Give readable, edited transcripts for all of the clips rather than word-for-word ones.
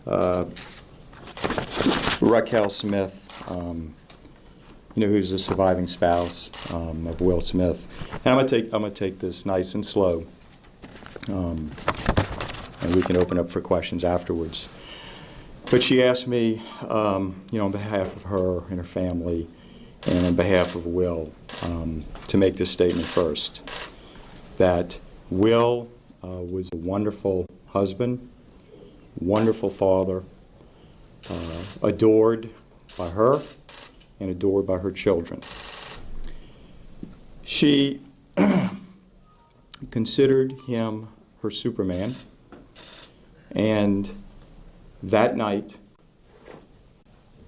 uh, Raquel Smith, who's a surviving spouse of Will Smith, and I'm gonna take this nice and slow, and we can open up for questions afterwards. But she asked me, on behalf of her and her family, and on behalf of Will, to make this statement first, that Will was a wonderful husband, wonderful father, adored by her and adored by her children. She considered him her Superman, and that night,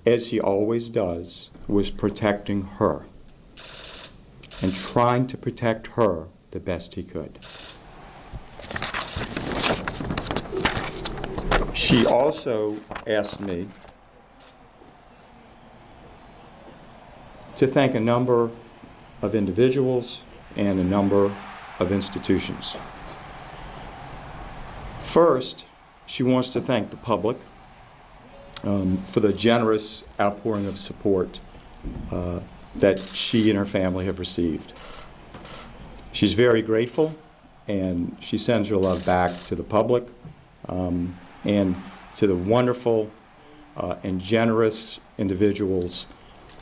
as he always does, was protecting her and trying to protect her the best he could. She also asked me to thank a number of individuals and a number of institutions. First, she wants to thank the public for the generous outpouring of support that she and her family have received. She's very grateful, and she sends her love back to the public and to the wonderful and generous individuals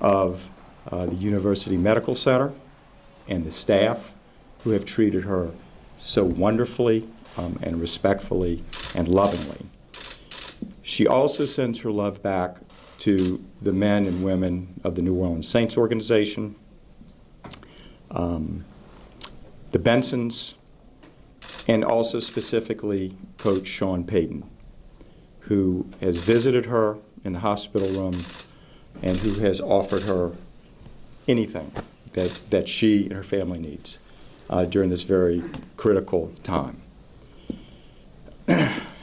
of the University Medical Center and the staff who have treated her so wonderfully and respectfully and lovingly. She also sends her love back to the men and women of the New Orleans Saints organization, the Bensons, and also specifically Coach Sean Payton, who has visited her in the hospital room and who has offered her anything that she and her family needs during this very critical time.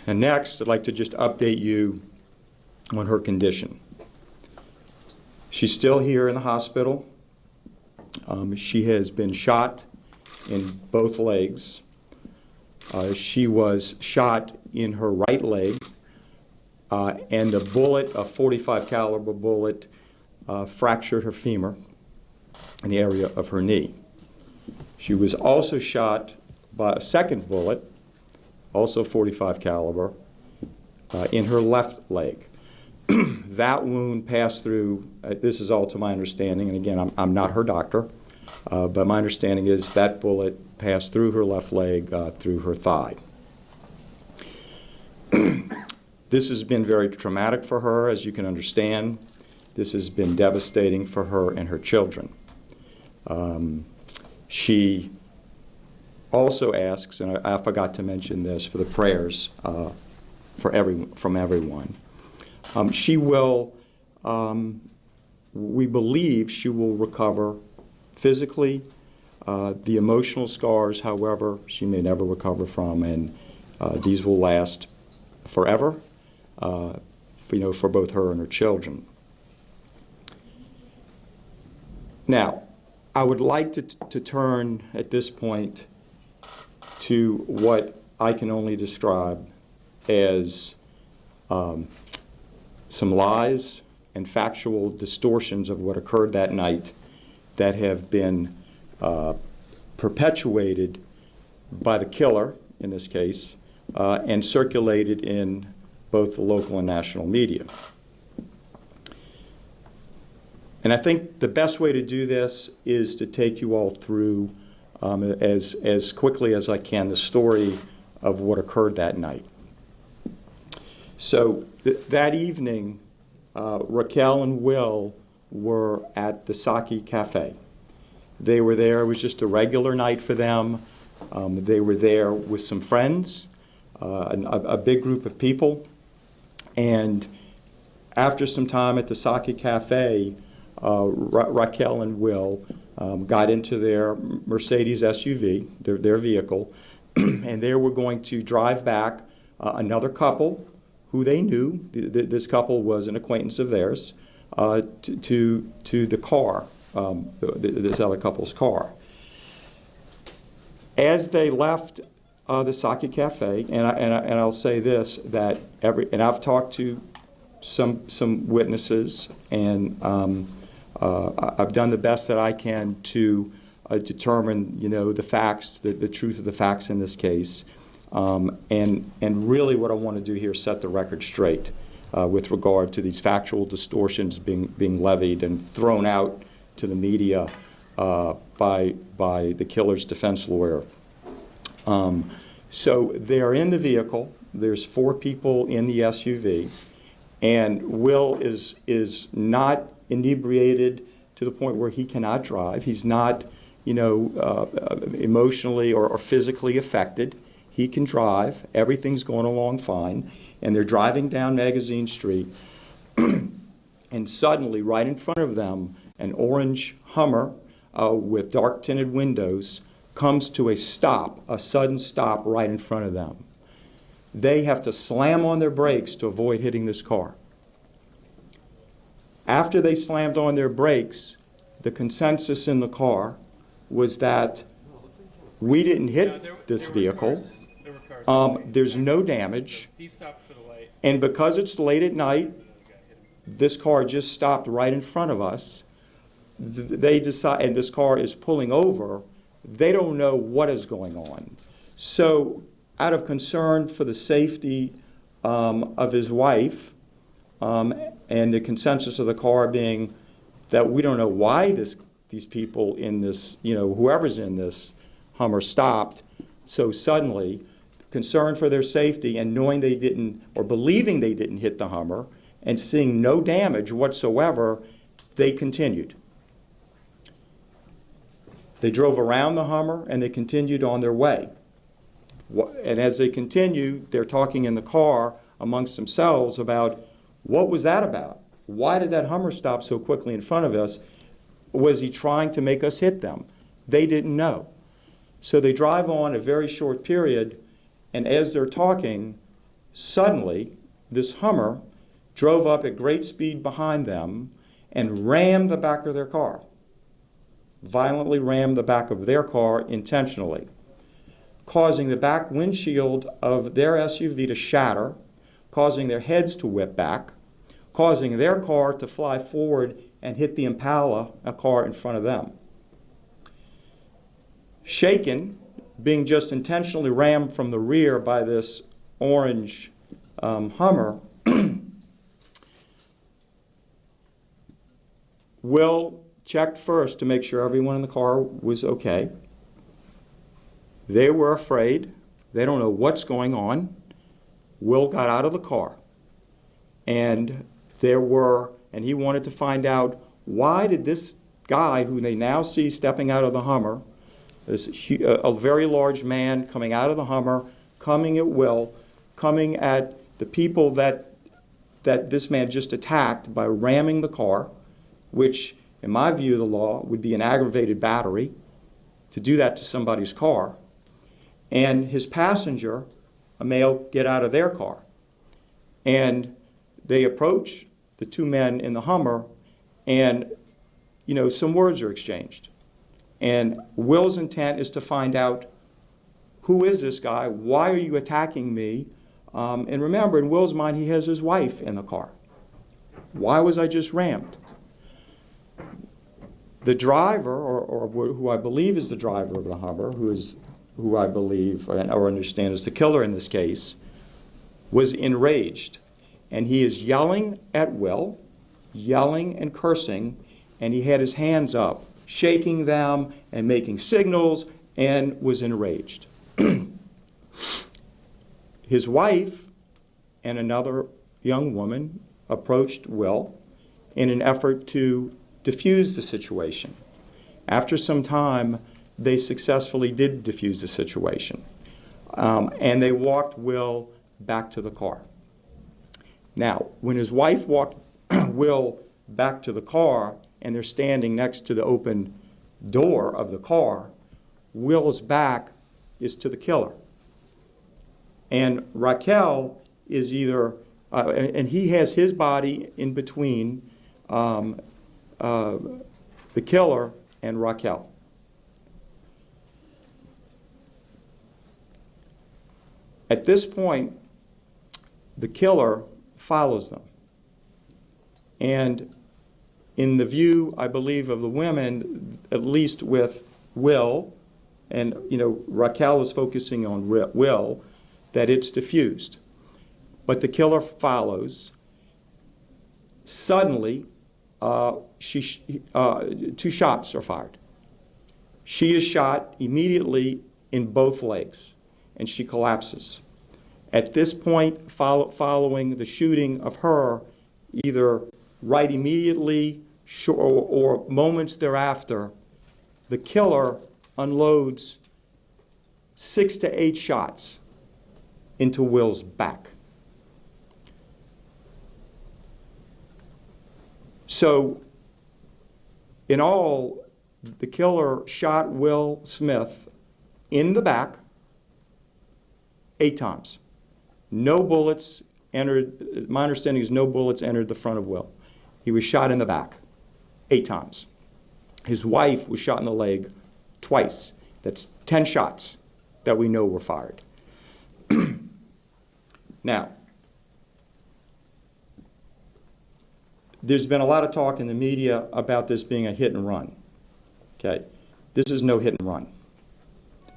And next, I'd like to just update you on her condition. She's still here in the hospital. She has been shot in both legs. She was shot in her right leg, and a bullet, a .45 caliber bullet, fractured her femur in the area of her knee. She was also shot by a second bullet, also .45 caliber, in her left leg. That wound passed through, this is all to my understanding, and again, I'm not her doctor, but my understanding is that bullet passed through her left leg, through her thigh. This has been very traumatic for her, as you can understand. This has been devastating for her and her children. She also asks, and I forgot to mention this, for the prayers from everyone. She will, we believe she will recover physically. The emotional scars, however, she may never recover from, and these will last forever, for both her and her children. Now, I would like to turn at this point to what I can only describe as some lies and factual distortions of what occurred that night that have been perpetuated by the killer, in this case, and circulated in both the local and national media. And I think the best way to do this is to take you all through, as quickly as I can, the story of what occurred that night. So that evening, Raquel and Will were at the Saki Cafe. They were there. It was just a regular night for them. They were there with some friends, a big group of people. And after some time at the Saki Cafe, Raquel and Will got into their Mercedes SUV, their vehicle, and they were going to drive back another couple who they knew. This couple was an acquaintance of theirs, to the car, this other couple's car. As they left the Sake Cafe, and I'll say this, that and I've talked to some witnesses, and I've done the best that I can to determine, the facts, the truth of the facts in this case. And really what I want to do here is set the record straight with regard to these factual distortions being levied and thrown out to the media by the killer's defense lawyer. So they are in the vehicle. There's 4 people in the SUV, and Will is not inebriated to the point where he cannot drive. He's not, emotionally or physically affected. He can drive. Everything's going along fine. And they're driving down Magazine Street, and suddenly, right in front of them, an orange Hummer with dark tinted windows comes to a stop, a sudden stop right in front of them. They have to slam on their brakes to avoid hitting this car. After they slammed on their brakes, the consensus in the car was that we didn't hit this vehicle. There's no damage. He stopped for the light. And because it's late at night, this car just stopped right in front of us. They decide, and this car is pulling over. They don't know what is going on. So, out of concern for the safety of his wife, and the consensus of the car being that we don't know why these people in this, whoever's in this Hummer stopped so suddenly, concern for their safety and knowing they didn't, or believing they didn't hit the Hummer, and seeing no damage whatsoever, they continued. They drove around the Hummer and they continued on their way. And as they continue, they're talking in the car amongst themselves about, what was that about? Why did that Hummer stop so quickly in front of us? Was he trying to make us hit them? They didn't know. So they drive on a very short period, and as they're talking, suddenly this Hummer drove up at great speed behind them and rammed the back of their car. Violently rammed the back of their car intentionally, causing the back windshield of their SUV to shatter, causing their heads to whip back, causing their car to fly forward and hit the Impala, a car in front of them. Shaken, being just intentionally rammed from the rear by this orange Hummer, Will checked first to make sure everyone in the car was okay. They were afraid. They don't know what's going on. Will got out of the car, and he wanted to find out, why did this guy, who they now see stepping out of the Hummer, a very large man coming out of the Hummer, coming at Will, coming at the people that this man just attacked by ramming the car, which, in my view of the law, would be an aggravated battery to do that to somebody's car, and his passenger, a male, get out of their car. And they approach the 2 men in the Hummer, and some words are exchanged. And Will's intent is to find out, who is this guy? Why are you attacking me? And remember, in Will's mind, he has his wife in the car. Why was I just rammed? The driver, or who I believe is the driver of the Hummer, who I believe or understand is the killer in this case, was enraged. And he is yelling at Will, yelling and cursing, and he had his hands up, shaking them and making signals, and was enraged. His wife and another young woman approached Will in an effort to diffuse the situation. After some time, they successfully did diffuse the situation. And they walked Will back to the car. Now, when his wife walked Will back to the car, and they're standing next to the open door of the car, Will's back is to the killer. And Raquel is either, and he has his body in between the killer and Raquel. At this point, the killer follows them. And in the view, I believe, of the women, at least with Will, and Raquel is focusing on Will, that it's diffused. But the killer follows. Suddenly, 2 shots are fired. She is shot immediately in both legs, and she collapses. At this point, following the shooting of her, either right immediately or moments thereafter, the killer unloads 6 to 8 shots into Will's back. So, in all, the killer shot Will Smith in the back 8 times. No bullets entered, my understanding is no bullets entered the front of Will. He was shot in the back 8 times. His wife was shot in the leg twice. That's 10 shots that we know were fired. Now, there's been a lot of talk in the media about this being a hit and run. Okay, this is no hit and run.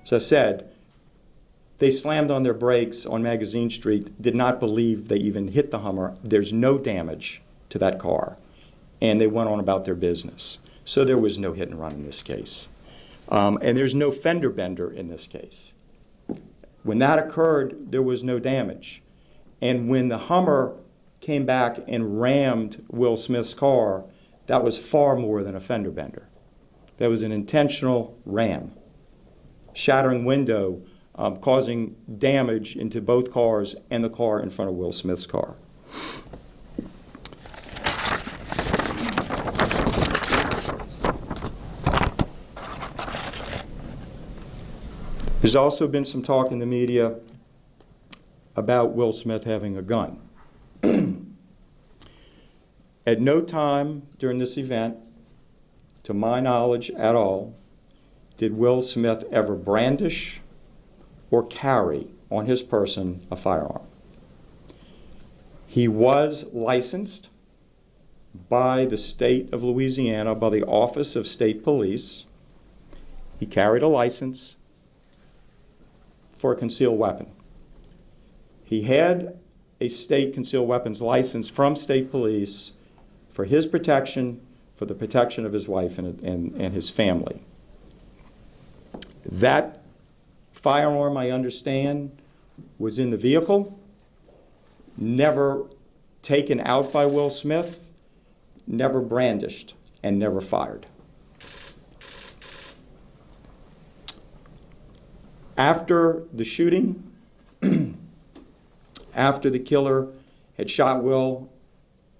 As I said, they slammed on their brakes on Magazine Street, did not believe they even hit the Hummer. There's no damage to that car. And they went on about their business. So there was no hit and run in this case. And there's no fender bender in this case. When that occurred, there was no damage. And when the Hummer came back and rammed Will Smith's car, that was far more than a fender bender. That was an intentional ram, shattering window, causing damage into both cars and the car in front of Will Smith's car. There's also been some talk in the media about Will Smith having a gun. At no time during this event, to my knowledge at all, did Will Smith ever brandish or carry on his person a firearm. He was licensed by the state of Louisiana, by the Office of State Police. He carried a license for a concealed weapon. He had a state concealed weapons license from state police for his protection, for the protection of his wife and his family. That firearm, I understand, was in the vehicle, never taken out by Will Smith, never brandished, and never fired. After the shooting, after the killer had shot Will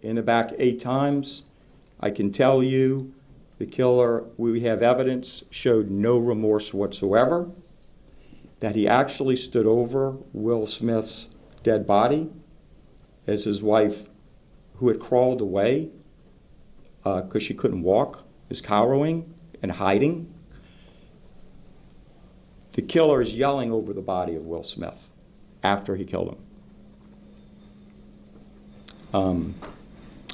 in the back 8 times, I can tell you the killer, we have evidence, showed no remorse whatsoever, that he actually stood over Will Smith's dead body as his wife, who had crawled away because she couldn't walk, is cowering and hiding. The killer is yelling over the body of Will Smith after he killed him.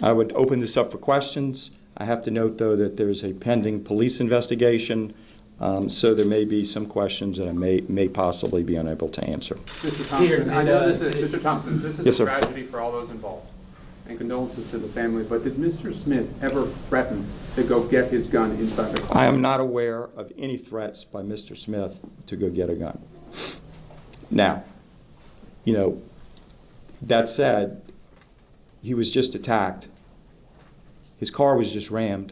I would open this up for questions. I have to note, though, that there's a pending police investigation, so there may be some questions that I may possibly be unable to answer. Mr. Thompson, I know Mr. Thompson, this is Yes, a sir. tragedy for all those involved, and condolences to the family, but did Mr. Smith ever threaten to go get his gun inside the car? I am not aware of any threats by Mr. Smith to go get a gun. Now, that said, he was just attacked. His car was just rammed.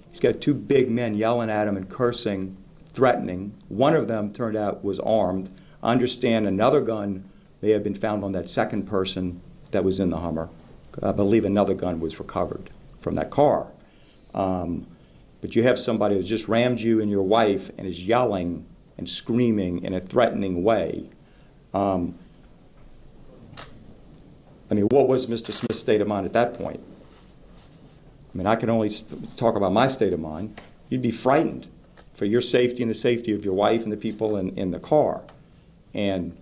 He's got 2 big men yelling at him and cursing, threatening. One of them turned out was armed. I understand another gun may have been found on that second person that was in the Hummer. I believe another gun was recovered from that car. But you have somebody who just rammed you and your wife and is yelling and screaming in a threatening way. What was Mr. Smith's state of mind at that point? I can only talk about my state of mind. You'd be frightened for your safety and the safety of your wife and the people in the car. And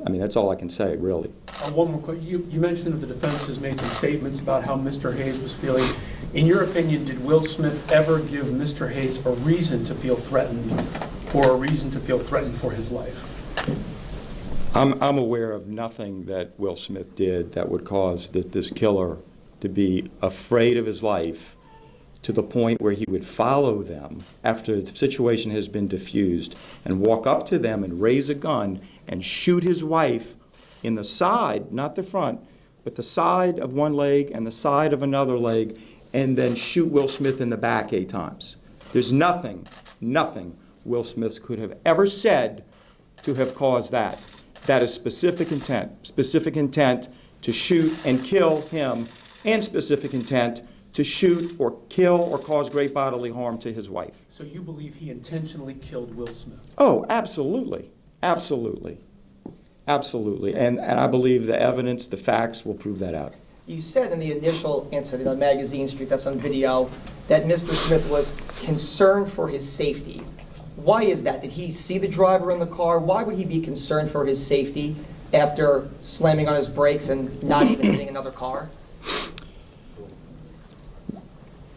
I mean, that's all I can say, really. One more quick, you mentioned that the defense has made some statements about how Mr. Hayes was feeling. In your opinion, did Will Smith ever give Mr. Hayes a reason to feel threatened, or a reason to feel threatened for his life? I'm aware of nothing that Will Smith did that would cause this killer to be afraid of his life to the point where he would follow them after the situation has been diffused and walk up to them and raise a gun and shoot his wife in the side, not the front, but the side of one leg and the side of another leg, and then shoot Will Smith in the back 8 times. There's nothing Will Smith could have ever said to have caused that. That is specific intent to shoot and kill him, and specific intent to shoot or kill or cause great bodily harm to his wife. So you believe he intentionally killed Will Smith? Oh, absolutely. Absolutely. Absolutely. And I believe the evidence, the facts will prove that out. You said in the initial incident on Magazine Street, that's on video, that Mr. Smith was concerned for his safety. Why is that? Did he see the driver in the car? Why would he be concerned for his safety after slamming on his brakes and not even hitting another car?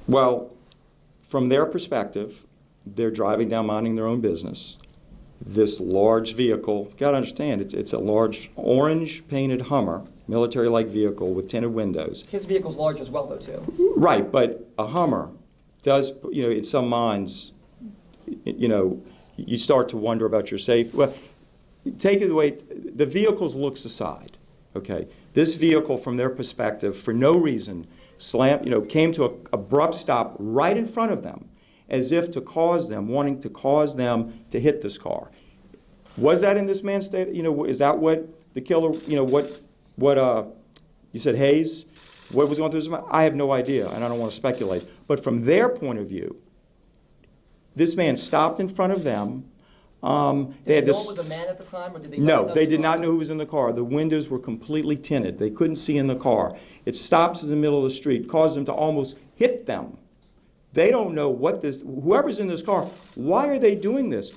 Well, from their perspective, they're driving down minding their own business. This large vehicle, you got to understand, it's a large orange painted Hummer, military-like vehicle with tinted windows. His vehicle's large as well, though, too. Right, but a Hummer does, in some minds, you start to wonder about your safety. Well, take it away, the vehicle's looks aside, okay? This vehicle, from their perspective, for no reason, came to an abrupt stop right in front of them, as if to cause them, wanting to cause them to hit this car. Was that in this man's state? Is that what the killer, what you said, Hayes, what was going through his mind? I have no idea, and I don't want to speculate. But from their point of view, this man stopped in front of them. Did they know it was a man at the time, or did they No, they did not know who was in the car. The windows were completely tinted. They couldn't see in the car. It stops in the middle of the street, caused them to almost hit them. They don't know whoever's in this car, why are they doing this?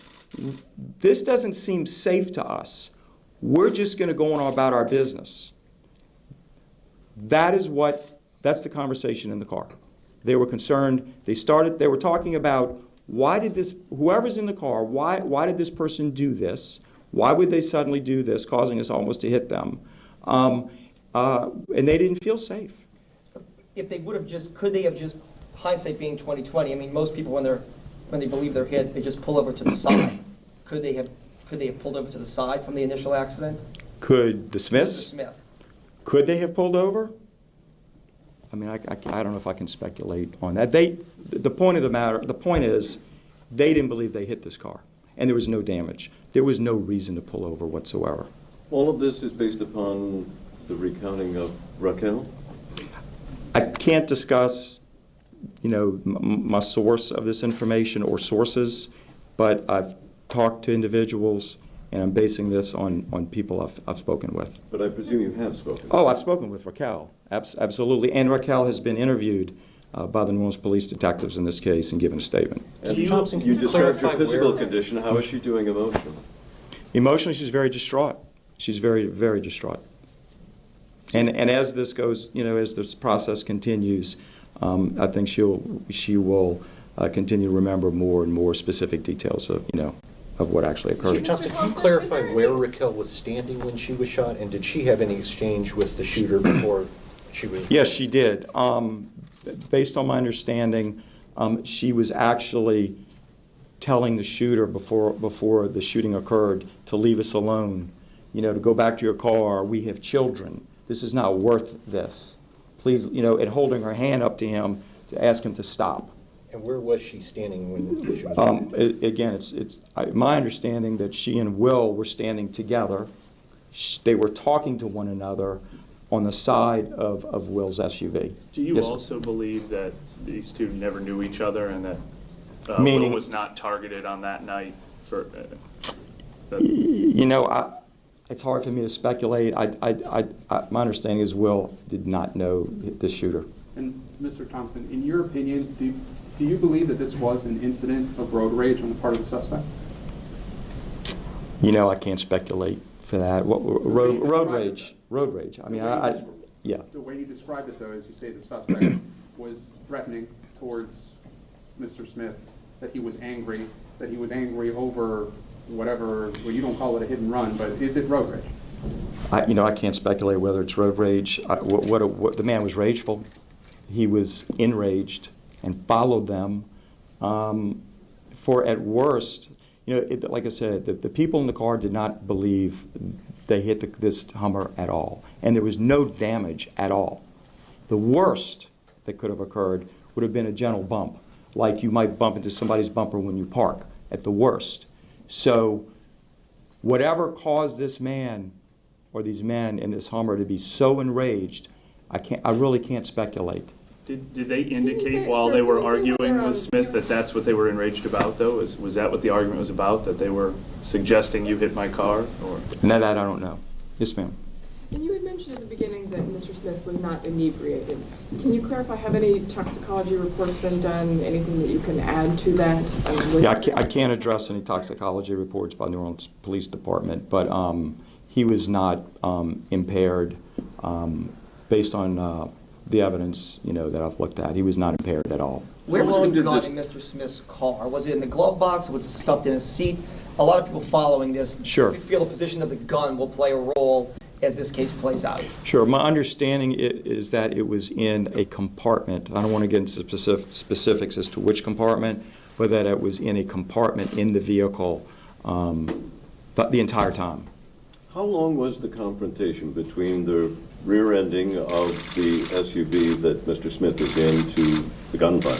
This doesn't seem safe to us. We're just going to go on about our business. That's the conversation in the car. They were concerned. They were talking about, whoever's in the car, why did this person do this? Why would they suddenly do this, causing us almost to hit them? And they didn't feel safe. If they could they have just, hindsight being 20/20, I mean, most people when they believe they're hit, they just pull over to the side. Could they have pulled over to the side from the initial accident? Could the Smiths? Mr. Smith. Could they have pulled over? I mean, I don't know if I can speculate on that. The point is, they didn't believe they hit this car, and there was no damage. There was no reason to pull over whatsoever. All of this is based upon the recounting of Raquel? I can't discuss, my source of this information or sources, but I've talked to individuals, and I'm basing this on people I've spoken with. But I presume you have spoken. Oh, I've spoken with Raquel, absolutely. And Raquel has been interviewed by the New Orleans police detectives in this case and given a statement. And Thompson, you can you described your clarify physical where- condition. How is she doing emotionally? Emotionally, she's very distraught. She's very, very distraught. And as this goes, as this process continues, I think she will continue to remember more and more specific details of what actually Mr. occurred. Thompson, can you clarify where Raquel was standing when she was shot, and did she have any exchange with the shooter before she was? Yes, she did. Based on my understanding, she was actually telling the shooter before the shooting occurred to leave us alone, to go back to your car. We have children. This is not worth this. Please, and holding her hand up to him to ask him to stop. And where was she standing when she was? Again, it's my understanding that she and Will were standing together. They were talking to one another on the side of Will's SUV. Do you Yes, sir. also believe that these two never knew each other and that Meaning- Will was not targeted on that night for? It's hard for me to speculate. My understanding is Will did not know this shooter. And Mr. Thompson, in your opinion, do you believe that this was an incident of road rage on the part of the suspect? I can't speculate for that. Road rage. Road rage. I mean, yeah. The way you described it, though, is you say the suspect was threatening towards Mr. Smith, that he was angry over whatever, well, you don't call it a hit and run, but is it road rage? I can't speculate whether it's road rage. What the man was rageful. He was enraged and followed them. For at worst, like I said, the people in the car did not believe they hit this Hummer at all, and there was no damage at all. The worst that could have occurred would have been a gentle bump, like you might bump into somebody's bumper when you park, at the worst. So whatever caused this man or these men in this Hummer to be so enraged, I really can't speculate. Did they indicate while they were arguing with Smith that that's what they were enraged about, though? Was that what the argument was about, that they were suggesting you hit my car? Or? No, that I don't know. Yes, ma'am. And you had mentioned at the beginning that Mr. Smith was not inebriated. Can you clarify, have any toxicology reports been done, anything that you can add to that? Yeah, I can't address any toxicology reports by New Orleans Police Department, but he was not impaired based on the evidence, that I've looked at. He was not impaired at all. Where How was long the did gun this- in Mr. Smith's car? Was it in the glove box? Was it stuffed in a seat? A lot of people following this Sure. feel the position of the gun will play a role as this case plays out. Sure. My understanding is that it was in a compartment. I don't want to get into specifics as to which compartment, but that it was in a compartment in the vehicle but the entire time. How long was the confrontation between the rear-ending of the SUV that Mr. Smith was in to the gunfire?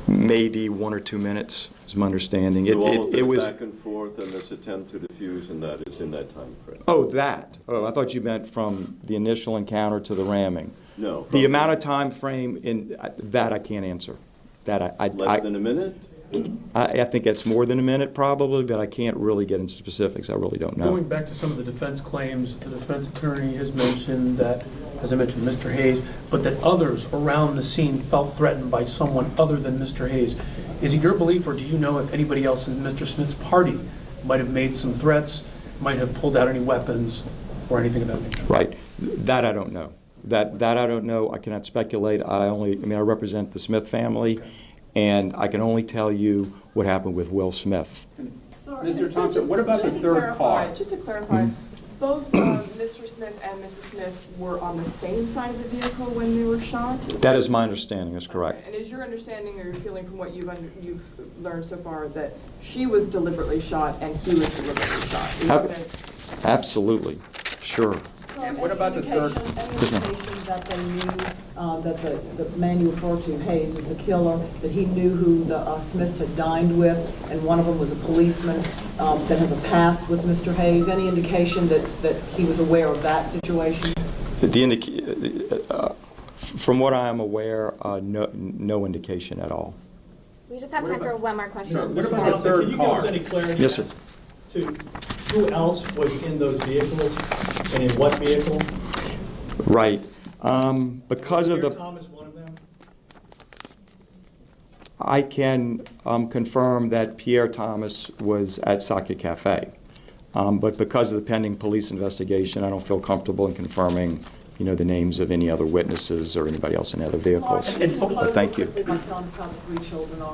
Maybe 1 or 2 minutes is my understanding. So all of It this was. back and forth and this attempt to defuse, and that is in that time frame? Oh, that. Oh, I thought you meant from the initial encounter to the ramming. No. The amount of time frame in that I can't answer. That Less than a minute? I think it's more than a minute probably, but I can't really get into specifics. I really don't know. Going back to some of the defense claims, the defense attorney has mentioned that, as I mentioned, Mr. Hayes, but that others around the scene felt threatened by someone other than Mr. Hayes. Is it your belief, or do you know if anybody else in Mr. Smith's party might have made some threats, might have pulled out any weapons, or anything of that nature? Right. That I don't know. That I don't know. I cannot speculate. I represent the Smith family, and I can only tell you what happened with Will Smith. Sorry, Mr. Thompson, what about the just to third clarify- car? Just to clarify, both Mr. Smith and Mrs. Smith were on the same side of the vehicle when they were shot? That is my understanding. That's correct. And is your understanding or your feeling from what you've learned so far that she was deliberately shot and he was deliberately shot? Is Ab- that- Absolutely. Sure. And what about the third? Any indication that they knew, that the man you referred to, Hayes, is the killer, that he knew who the Smiths had dined with, and one of them was a policeman that has a past with Mr. Hayes? Any indication that he was aware of that situation? From what I am aware, no indication at all. We just have time for one more question. Sure. What about the third Can you give us car? any clarity Yes, sir. as to who else was in those vehicles and in what vehicle? Right. Because of Pierre the, Thomas one of them? I can confirm that Pierre Thomas was at Sake Cafe. But because of the pending police investigation, I don't feel comfortable in confirming, the names of any other witnesses or anybody else in other vehicles. Can you just close But thank you. quickly, my son's got 3 children already.